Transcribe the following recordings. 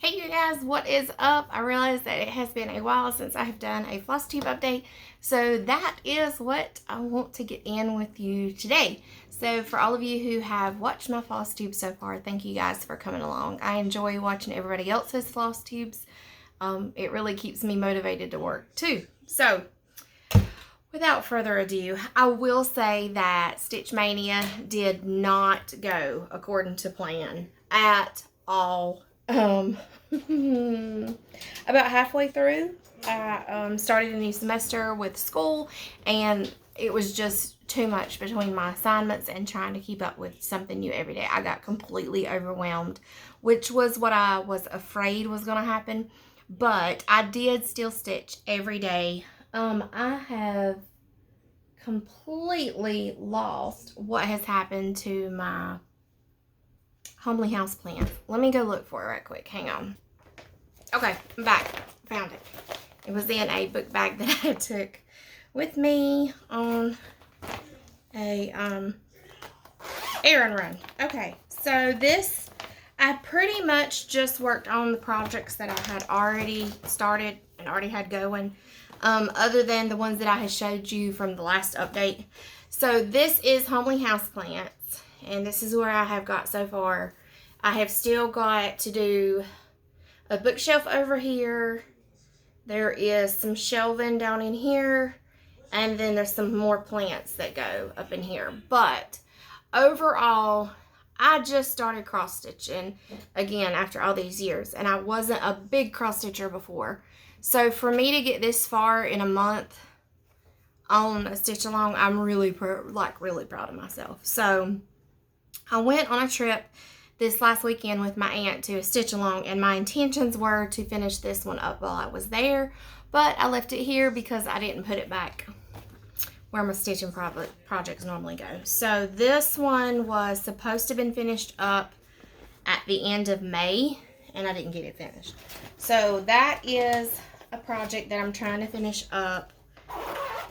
Hey you guys, what is up? I realize that it has been a while since I have done a Flosstube update, so that is what I want to get in with you today. So for all of you who have watched my Flosstube so far, thank you guys for coming along. I enjoy watching everybody else's Flosstubes. It really keeps me motivated to work too. So without further ado, I will say that Stitch Mania did not go according to plan at all. About halfway through, I started a new semester with school, and it was just too much between my assignments and trying to keep up with something new every day. I got completely overwhelmed, which was what I was afraid was going to happen, but I did still stitch every day. I have completely lost what has happened to my homely house plant. Let me go look for it right quick. Hang on. Okay, I'm back. Found it. It was in a book bag that I took with me on a errand run. Okay, so this, I pretty much just worked on the projects that I had already started and already had going, other than the ones that I had showed you from the last update. So this is homely house plants. And this is where I have got so far. I have still got to do a bookshelf over here. There is some shelving down in here. And then there's some more plants that go up in here. But overall, I just started cross stitching again after all these years. And I wasn't a big cross stitcher before. So for me to get this far in a month on a stitch along, I'm really proud of myself. So I went on a trip this last weekend with my aunt to a stitch along, and my intentions were to finish this one up while I was there, but I left it here because I didn't put it back where my stitching projects normally go. So this one was supposed to have been finished up at the end of May, and I didn't get it finished. So that is a project that I'm trying to finish up.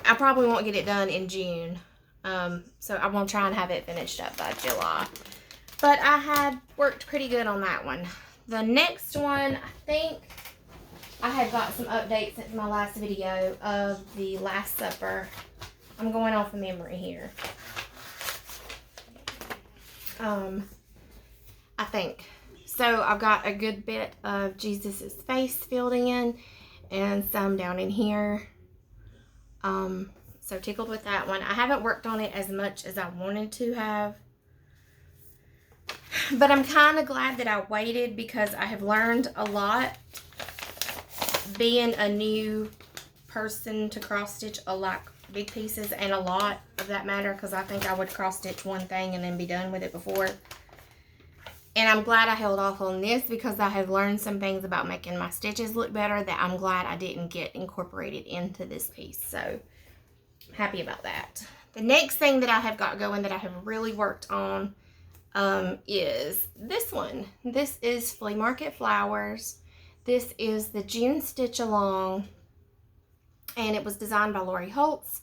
I probably won't get it done in June. So I'm going to try and have it finished up by July. But I had worked pretty good on that one. The next one, I think I had got some updates since my last video of the Last Supper. I'm going off of memory here. I think. So I've got a good bit of Jesus's face filled in and some down in here. So tickled with that one. I haven't worked on it as much as I wanted to have. But I'm kind of glad that I waited because I have learned a lot being a new person to cross stitch a lot big pieces and a lot of that matter, because I think I would cross stitch one thing and then be done with it before. And I'm glad I held off on this because I have learned some things about making my stitches look better that I'm glad I didn't get incorporated into this piece. So happy about that. The next thing that I have got going that I have really worked on is this one. This is Flea Market Flowers. This is the June Stitch Along, and it was designed by Lori Holtz.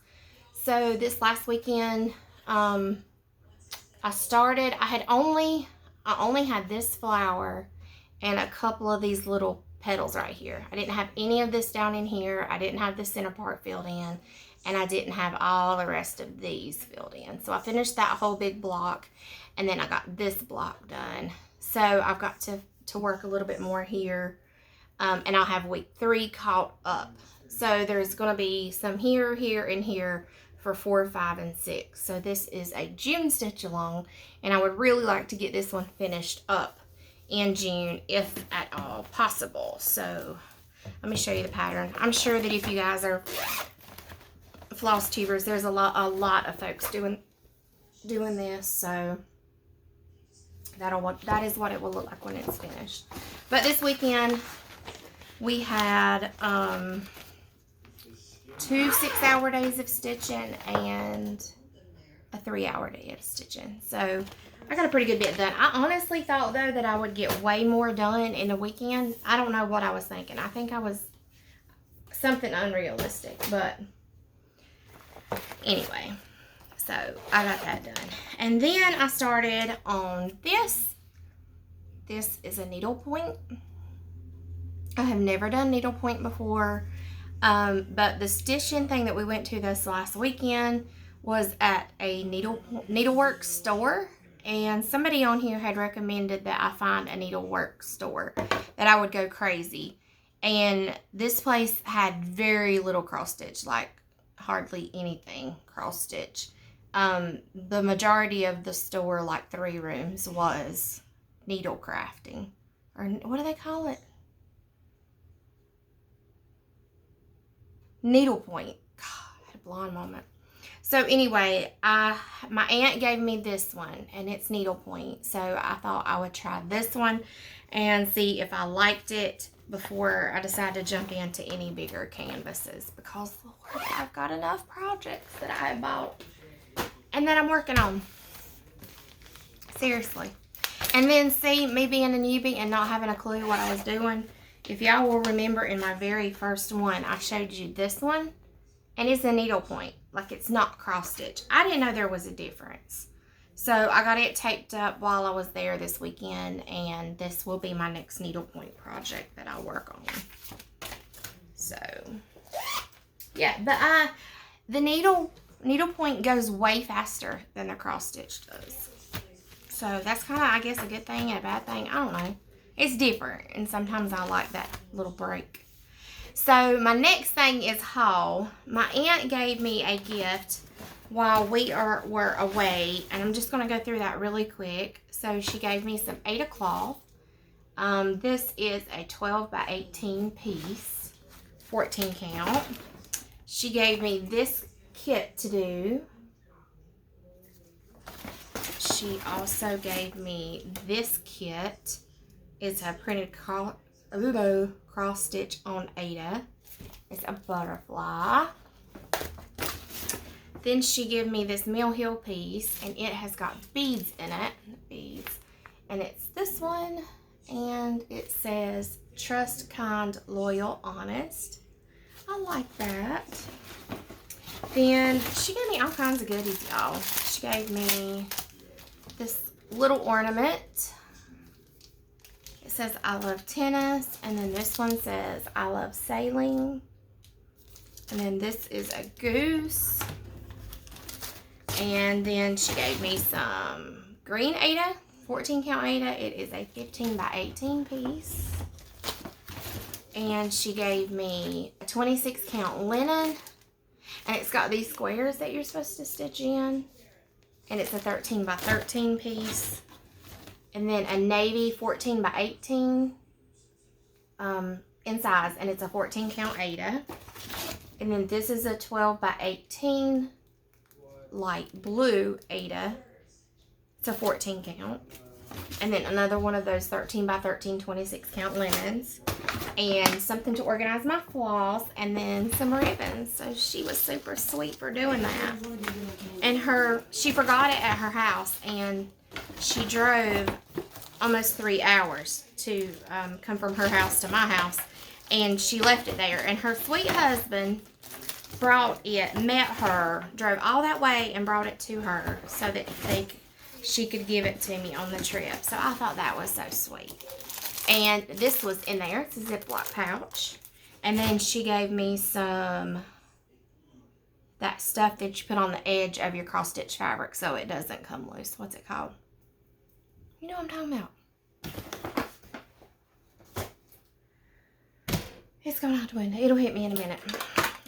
So this last weekend, I only had this flower and a couple of these little petals right here. I didn't have any of this down in here. I didn't have the center part filled in, and I didn't have all the rest of these filled in. So I finished that whole big block, and then I got this block done. So I've got to work a little bit more here, and I'll have week 3 caught up. So there's going to be some here, here, and here for 4, 5, and 6. So this is a June stitch along, and I would really like to get this one finished up in June if at all possible. So let me show you the pattern. I'm sure that if you guys are floss tubers, there's a lot of folks doing this, so that is what it will look like when it's finished. But this weekend we had 2 6-hour days of stitching and a 3-hour day of stitching. So I got a pretty good bit done. I honestly thought though that I would get way more done in a weekend. I don't know what I was thinking. I think I was something unrealistic, but anyway, so I got that done. And then I started on this. This is a needle point. I have never done needlepoint before, but the stitching thing that we went to this last weekend was at a needlework store, and somebody on here had recommended that I find a needlework store that I would go crazy. And this place had very little cross stitch, like hardly anything cross stitch. The majority of the store, like 3 rooms, was needle crafting, or what do they call it? Needlepoint. God, I had a blonde moment. So anyway, my aunt gave me this one, and it's needlepoint. So I thought I would try this one and see if I liked it before I decide to jump into any bigger canvases, because Lord, I've got enough projects that I have bought and that I'm working on. Seriously. And then see, me being a newbie and not having a clue what I was doing. If y'all will remember, in my very first one, I showed you this one, and it's a needlepoint. Like, it's not cross stitch. I didn't know there was a difference. So I got it taped up while I was there this weekend, and this will be my next needlepoint project that I'll work on. So, yeah, but the needlepoint goes way faster than the cross stitch does. So that's kind of, I guess, a good thing and a bad thing. I don't know. It's different, and sometimes I like that little break. So my next thing is haul. My aunt gave me a gift while we were away, and I'm just going to go through that really quick. So she gave me some Aida cloth. This is a 12 by 18 piece, 14 count. She gave me this kit to do. She also gave me this kit. It's a printed cross stitch on Aida. It's a butterfly. Then she gave me this Mill Hill piece, and it has got beads in it. Beads. And it's this one, and it says, "Trust, kind, loyal, honest." I like that. Then she gave me all kinds of goodies, y'all. She gave me this little ornament. It says, "I love tennis." And then this one says, "I love sailing." And then this is a goose. And then she gave me some green Aida, 14 count Aida. It is a 15 by 18 piece. And she gave me a 26 count linen. And it's got these squares that you're supposed to stitch in. And it's a 13 by 13 piece. And then a navy 14 by 18 in size. And it's a 14 count Aida. And then this is a 12 by 18 light blue Aida. It's a 14 count. And then another one of those 13 by 13 26 count linens. And something to organize my floss. And then some ribbons. So she was super sweet for doing that. And she forgot it at her house. And she drove almost 3 hours to come from her house to my house. And she left it there. And her sweet husband brought it, met her, drove all that way and brought it to her so that she could give it to me on the trip. So I thought that was so sweet. And this was in there. It's a Ziploc pouch. And then she gave me that stuff that you put on the edge of your cross stitch fabric so it doesn't come loose. What's it called? You know what I'm talking about. It's going out the window. It'll hit me in a minute.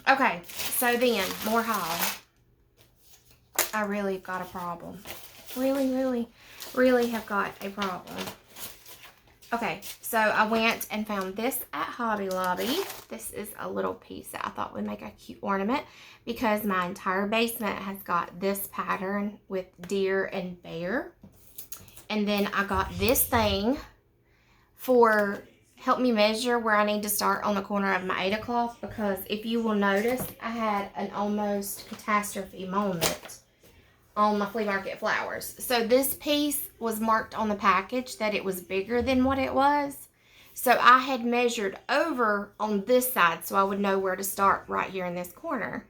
Okay, so then, more haul. I really got a problem. Really have got a problem. Okay, so I went and found this at Hobby Lobby. This is a little piece that I thought would make a cute ornament because my entire basement has got this pattern with deer and bear. And then I got this thing for help me measure where I need to start on the corner of my Aida cloth, because if you will notice, I had an almost catastrophe moment on my flea market flowers. So this piece was marked on the package that it was bigger than what it was. So I had measured over on this side so I would know where to start right here in this corner,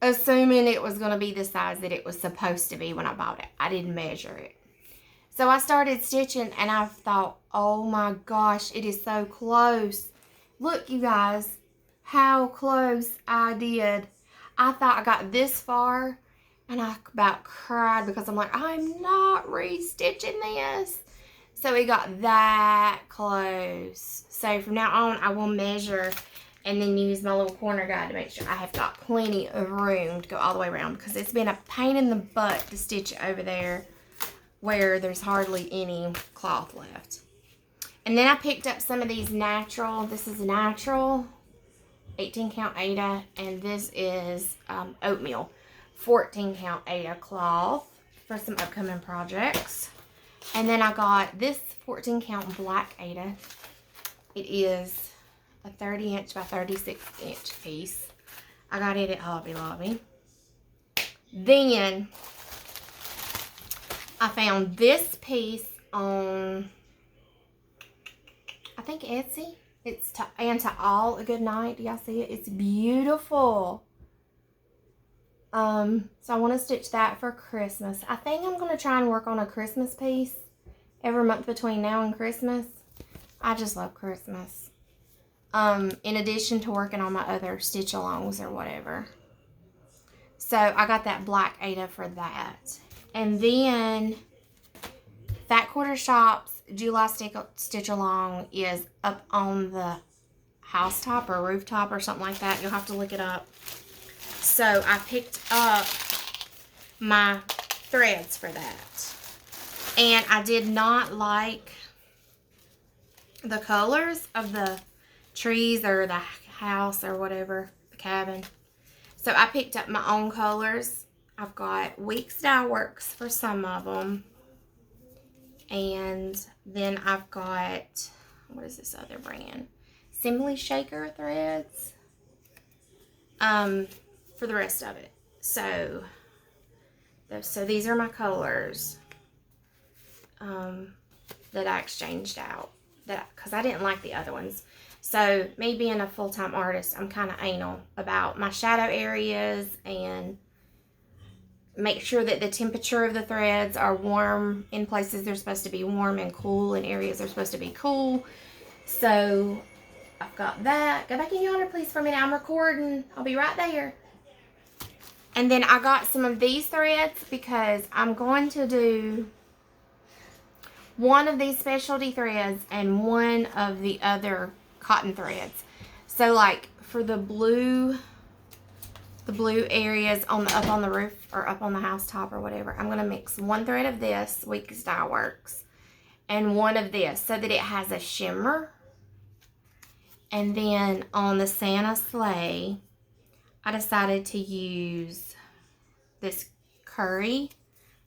assuming it was going to be the size that it was supposed to be when I bought it. I didn't measure it. So I started stitching and I thought, oh my gosh, it is so close. Look, you guys, how close I did. I thought I got this far, and I about cried because I'm like, I'm not restitching this. So it got that close. So from now on, I will measure and then use my little corner guide to make sure I have got plenty of room to go all the way around, because it's been a pain in the butt to stitch over there where there's hardly any cloth left. And then I picked up some of these natural. This is natural 18 count Aida, and this is oatmeal 14 count Aida cloth for some upcoming projects. And then I got this 14 count black Aida. It is a 30 inch by 36 inch piece. I got it at Hobby Lobby. Then I found this piece on, I think, Etsy. It's And to All a Good Night. Do y'all see it? It's beautiful. So I want to stitch that for Christmas. I think I'm going to try and work on a Christmas piece every month between now and Christmas. I just love Christmas. In addition to working on my other stitch alongs or whatever. So I got that black Aida for that. And then Fat Quarter Shop's July stitch along is up on the housetop or rooftop or something like that. You'll have to look it up. So I picked up my threads for that. And I did not like the colors of the trees or the house or whatever, the cabin. So I picked up my own colors. I've got Weeks Dye Works for some of them. And then I've got, what is this other brand? Simply Shaker threads. For the rest of it. So these are my colors that I exchanged out, because I didn't like the other ones. So me being a full-time artist, I'm kind of anal about my shadow areas and make sure that the temperature of the threads are warm in places they're supposed to be warm, and cool in areas they're supposed to be cool. So I've got that. Go back in yonder, please, for a minute. I'm recording. I'll be right there. And then I got some of these threads because I'm going to do one of these specialty threads and one of the other cotton threads. So like for the blue areas up on the roof or up on the housetop or whatever, I'm going to mix one thread of this Weeks Dye Works and one of this so that it has a shimmer. And then on the Santa sleigh, I decided to use this curry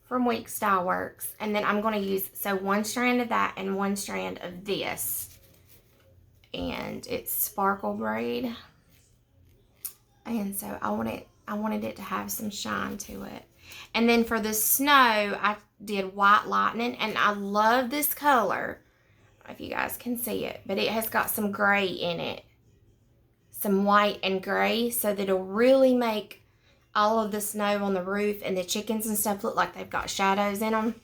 from Weeks Dye Works. And then I'm going to use, so one strand of that and one strand of this. And it's sparkle braid. And so I wanted it to have some shine to it. And then for the snow, I did White Lightning. And I love this color. I don't know if you guys can see it, but it has got some gray in it. Some white and gray, so that it'll really make all of the snow on the roof and the chickens and stuff look like they've got shadows in them.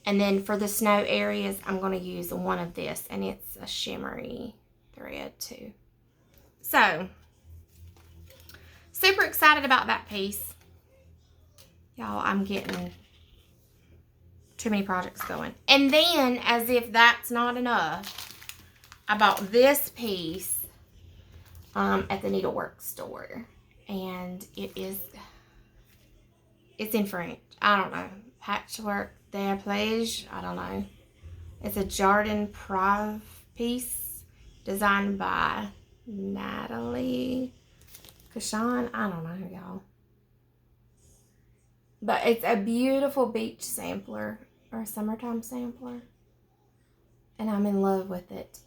And then for the snow areas, I'm going to use one of this, and it's a shimmery thread too. So, super excited about that piece. Y'all, I'm getting too many projects going. And then, as if that's not enough, I bought this piece at the needlework store, and it's in French. I don't know. Patchwork de Plage. I don't know. It's a Jardin Prave piece designed by Natalie Kashan. I don't know, y'all. But it's a beautiful beach sampler or a summertime sampler, and I'm in love with it.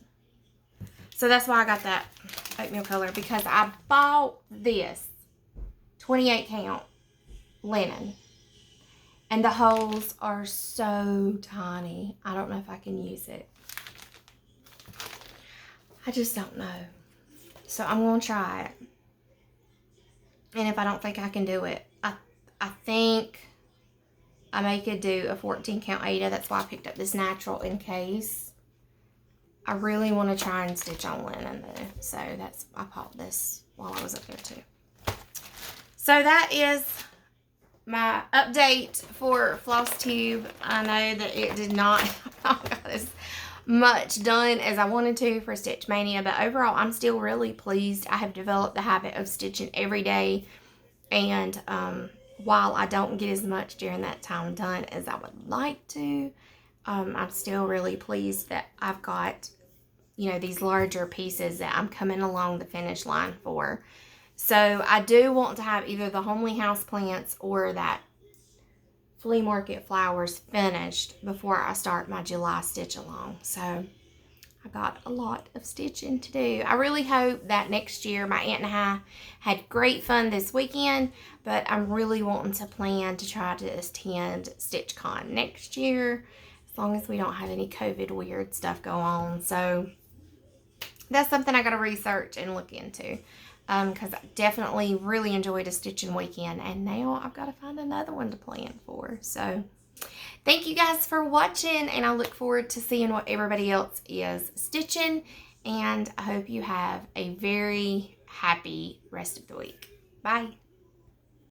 So that's why I got that oatmeal color, because I bought this 28 count linen. And the holes are so tiny. I don't know if I can use it. I just don't know. So I'm going to try it. And if I don't think I can do it, I think I may could do a 14 count Aida. That's why I picked up this natural in case. I really want to try and stitch on linen though. So I bought this while I was up there too. So that is my update for Flosstube. I know that it did not got as much done as I wanted to for Stitch Mania, but overall I'm still really pleased. I have developed the habit of stitching every day, and while I don't get as much during that time done as I would like to, I'm still really pleased that I've got, you know, these larger pieces that I'm coming along the finish line for. So I do want to have either the homely house plants or that flea market flowers finished before I start my July stitch along. So I got a lot of stitching to do. I really hope that next year, my aunt and I had great fun this weekend, but I'm really wanting to plan to try to attend StitchCon next year, as long as we don't have any COVID weird stuff go on. So that's something I got to research and look into, because I definitely really enjoyed a stitching weekend, and now I've got to find another one to plan for. So thank you guys for watching, and I look forward to seeing what everybody else is stitching, and I hope you have a very happy rest of the week. Bye.